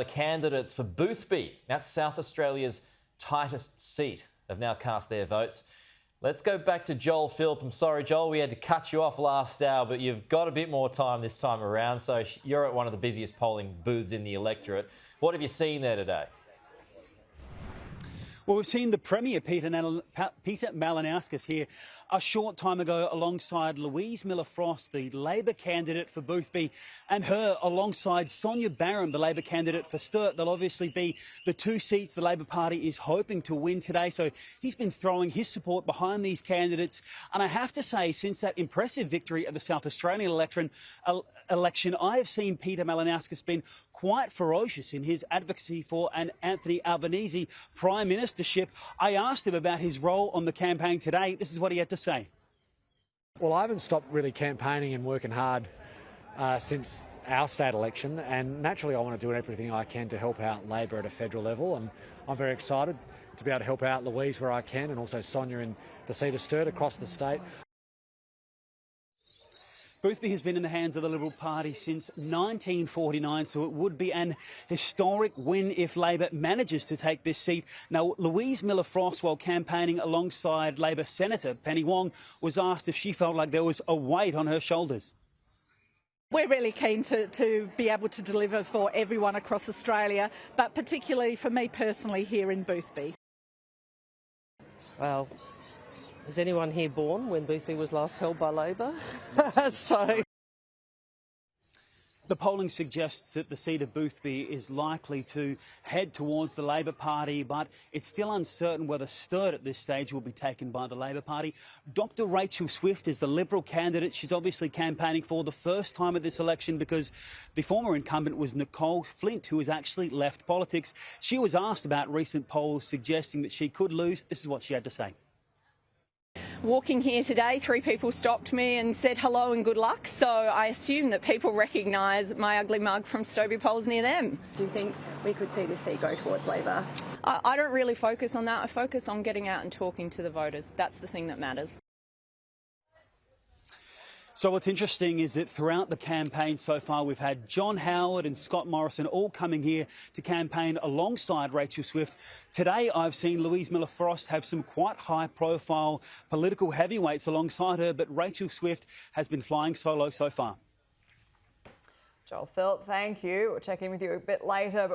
The candidates for Boothby, that's South Australia's tightest seat, have now cast their votes. Let's go back to Joel Phillip. I'm sorry, Joel, we had to cut you off last hour, but you've got a bit more time this time around, so you're at one of the busiest polling booths in the electorate. What have you seen there today? Well, we've seen the Premier Peter Malinauskas here a short time ago alongside Louise Miller-Frost, the Labor candidate for Boothby, and her alongside Sonia Barham, the Labor candidate for Sturt. They'll obviously be the two seats the Labor Party is hoping to win today. So he's been throwing his support behind these candidates. And I have to say, since that impressive victory at the South Australian election, I have seen Peter Malinauskas been quite ferocious in his advocacy for an Anthony Albanese Prime Ministership. I asked him about his role on the campaign today. This is what he had to say. Well, I haven't stopped really campaigning and working hard since our state election, and naturally I want to do everything I can to help out Labor at a federal level, and I'm very excited to be able to help out Louise where I can, and also Sonia in the seat of Sturt across the state. Boothby has been in the hands of the Liberal Party since 1949, so it would be an historic win if Labor manages to take this seat. Now, Louise Miller-Frost, while campaigning alongside Labor Senator Penny Wong, was asked if she felt like there was a weight on her shoulders. We're really keen to be able to deliver for everyone across Australia, but particularly for me personally here in Boothby. Well, was anyone here born when Boothby was last held by Labor? So the polling suggests that the seat of Boothby is likely to head towards the Labor Party, but it's still uncertain whether Sturt at this stage will be taken by the Labor Party. Dr. Rachel Swift is the Liberal candidate. She's obviously campaigning for the first time at this election because the former incumbent was Nicole Flint, who has actually left politics. She was asked about recent polls suggesting that she could lose. This is what she had to say. Walking here today, 3 people stopped me and said hello and good luck, so I assume that people recognise my ugly mug from Stobie polls near them. Do you think we could see this seat go towards Labor? I don't really focus on that. I focus on getting out and talking to the voters. That's the thing that matters. So what's interesting is that throughout the campaign so far, we've had John Howard and Scott Morrison all coming here to campaign alongside Rachel Swift. Today, I've seen Louise Miller-Frost have some quite high-profile political heavyweights alongside her, but Rachel Swift has been flying solo so far. Joel Phillip, thank you. We'll check in with you a bit later. But